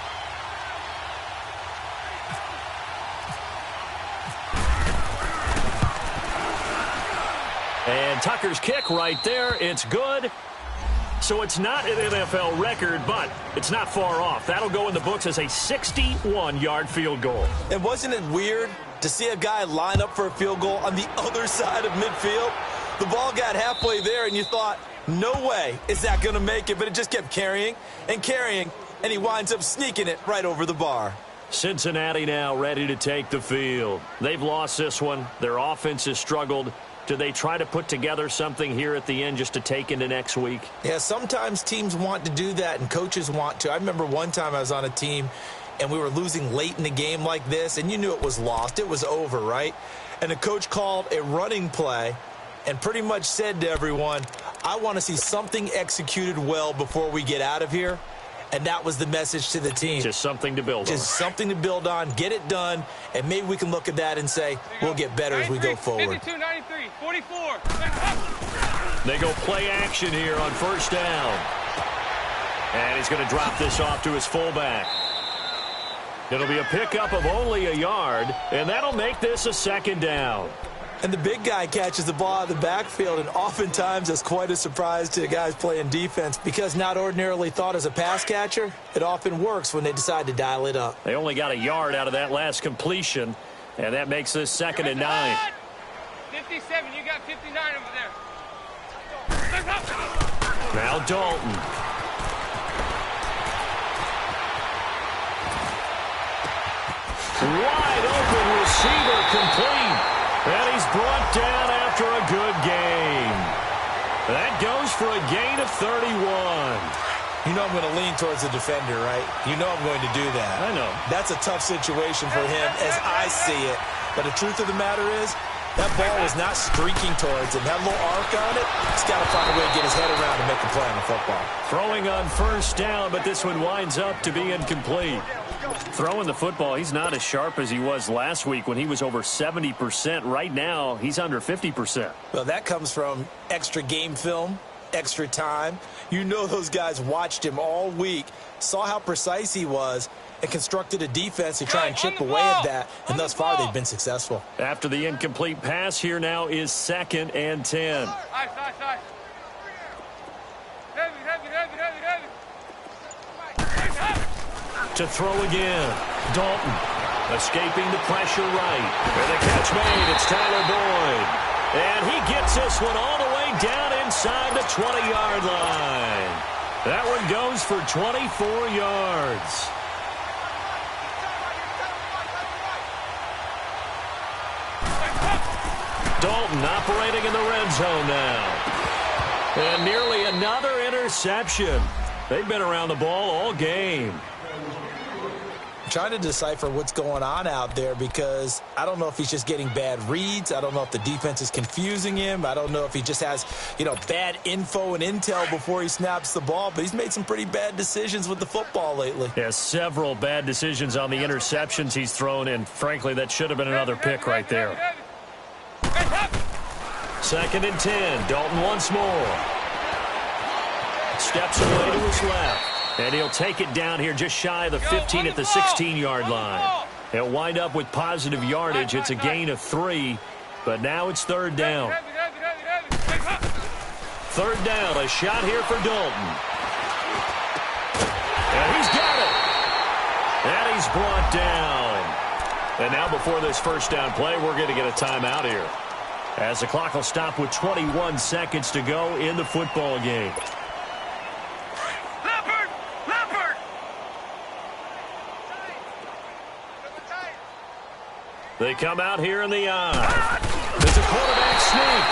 And Tucker's kick right there. It's good. So it's not an NFL record, but it's not far off. That'll go in the books as a 61-yard field goal. And wasn't it weird to see a guy line up for a field goal on the other side of midfield? The ball got halfway there, and you thought, no way is that going to make it, but it just kept carrying and carrying, and he winds up sneaking it right over the bar. Cincinnati now ready to take the field. They've lost this one. Their offense has struggled. Do they try to put together something here at the end just to take into next week? Yeah, sometimes teams want to do that, and coaches want to. I remember one time I was on a team, and we were losing late in the game like this, and you knew it was lost. It was over, right? And the coach called a running play and pretty much said to everyone, I want to see something executed well before we get out of here. And that was the message to the team. Just something to build on. Just something to build on, get it done, and maybe we can look at that and say, we'll get better as we go forward. 52, 93, 44. They go play action here on first down. And he's going to drop this off to his fullback. It'll be a pickup of only a yard, and that'll make this a second down. And the big guy catches the ball out of the backfield, and oftentimes it's quite a surprise to the guys playing defense because not ordinarily thought as a pass catcher, it often works when they decide to dial it up. They only got a yard out of that last completion, and that makes this 2nd and 9. 57, you got 59 over there. Now Dalton. Wide open receiver complete. And he's brought down after a good game. That goes for a gain of 31. You know I'm going to lean towards the defender, right? You know I'm going to do that. I know. That's a tough situation for him as I see it. But the truth of the matter is, that ball was not streaking towards him. That little arc on it, he's got to find a way to get his head around and make a play on the football. Throwing on first down, but this one winds up to be incomplete. Throwing the football, he's not as sharp as he was last week when he was over 70%. Right now, he's under 50%. Well, that comes from extra game film, extra time. You know those guys watched him all week, saw how precise he was, and constructed a defense to try and chip away at that, and thus far they've been successful. After the incomplete pass, here now is 2nd and 10. Ice. Heavy. To throw again. Dalton escaping the pressure right. And the catch made. It's Tyler Boyd. And he gets this one all the way down inside the 20-yard line. That one goes for 24 yards. Dalton operating in the red zone now. And nearly another interception. They've been around the ball all game. Trying to decipher what's going on out there because I don't know if he's just getting bad reads. I don't know if the defense is confusing him. I don't know if he just has, bad info and intel before he snaps the ball. But he's made some pretty bad decisions with the football lately. Yeah, several bad decisions on the interceptions he's thrown, and frankly, that should have been another pick right there. 2nd and 10. Dalton once more. Steps away to his left. And he'll take it down here just shy of the 15 at the 16-yard line. He'll wind up with positive yardage. It's a gain of 3, but now it's 3rd down. 3rd down, a shot here for Dalton. And he's got it. And he's brought down. And now before this first down play, we're going to get a timeout here, as the clock will stop with 21 seconds to go in the football game. They come out here in the eye. There's a quarterback sneak.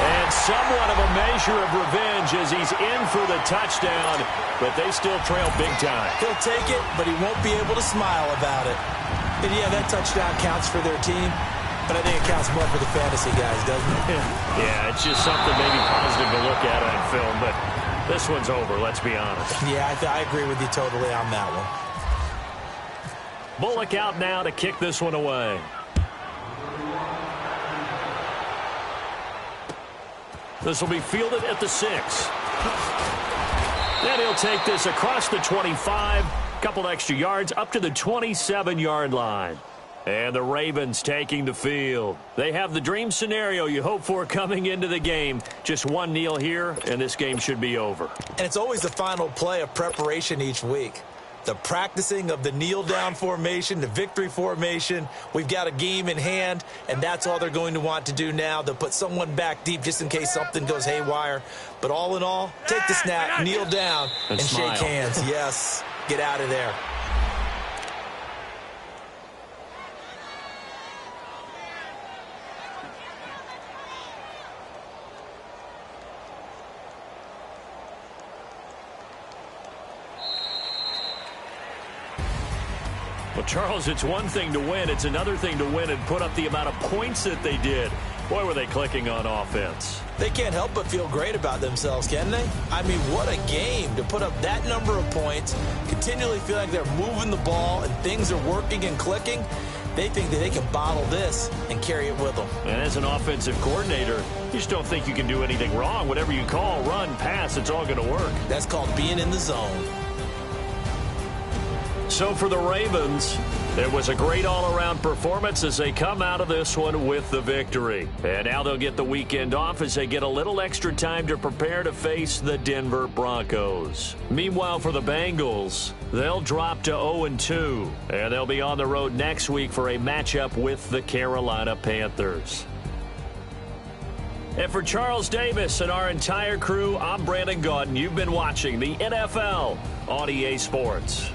And somewhat of a measure of revenge as he's in for the touchdown, but they still trail big time. He'll take it, but he won't be able to smile about it. And yeah, that touchdown counts for their team, but I think it counts more for the fantasy guys, doesn't it? Yeah, it's just something maybe positive to look at on film, but this one's over, let's be honest. Yeah, I agree with you totally on that one. Bullock out now to kick this one away. This will be fielded at the 6. Then he'll take this across the 25, couple extra yards, up to the 27-yard line. And the Ravens taking the field. They have the dream scenario you hope for coming into the game. Just one kneel here, and this game should be over. And it's always the final play of preparation each week. The practicing of the kneel-down formation, the victory formation. We've got a game in hand, and that's all they're going to want to do now. They'll put someone back deep just in case something goes haywire. But all in all, take the snap, kneel down, and shake hands. Yes, get out of there. Well, Charles, it's one thing to win. It's another thing to win and put up the amount of points that they did. Boy, were they clicking on offense. They can't help but feel great about themselves, can they? I mean, what a game to put up that number of points, continually feel like they're moving the ball and things are working and clicking. They think that they can bottle this and carry it with them. And as an offensive coordinator, you just don't think you can do anything wrong. Whatever you call, run, pass, it's all going to work. That's called being in the zone. So for the Ravens, it was a great all-around performance as they come out of this one with the victory. And now they'll get the weekend off as they get a little extra time to prepare to face the Denver Broncos. Meanwhile, for the Bengals, they'll drop to 0-2, and they'll be on the road next week for a matchup with the Carolina Panthers. And for Charles Davis and our entire crew, I'm Brandon Gaudin. You've been watching the NFL on EA Sports.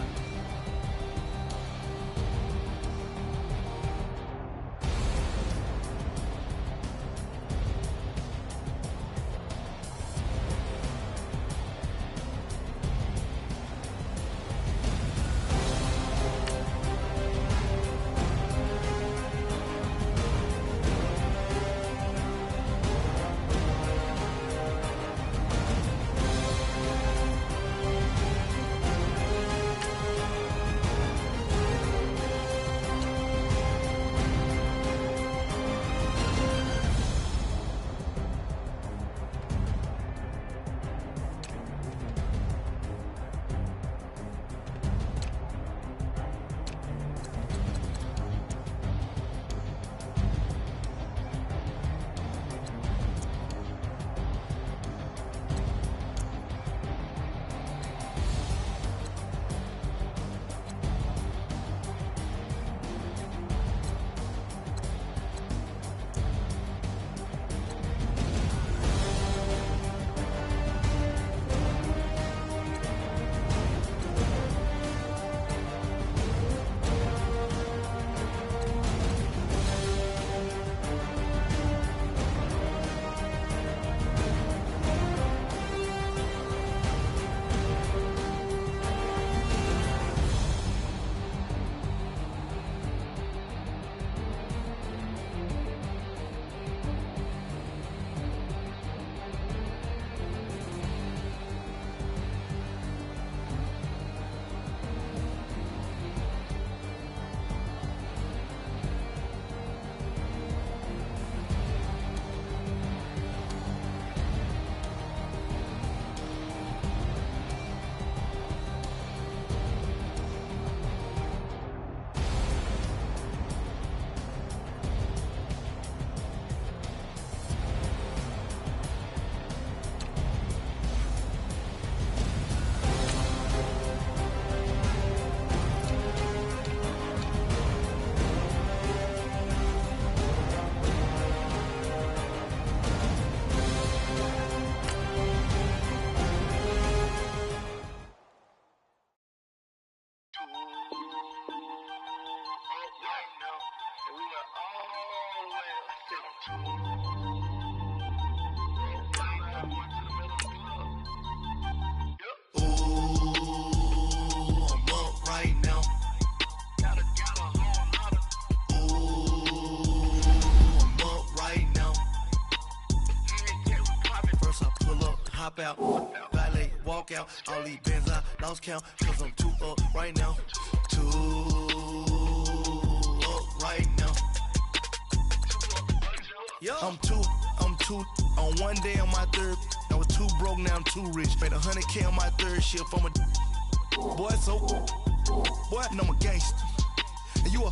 Out, valet, walk out, all these bands I lost count, cause I'm too up right now, too up right now. I'm too, on one day on my third, I was too broke, now I'm too rich, made 100K on my third shift, I'm a boy, so, boy, and I'm a gangster, and you a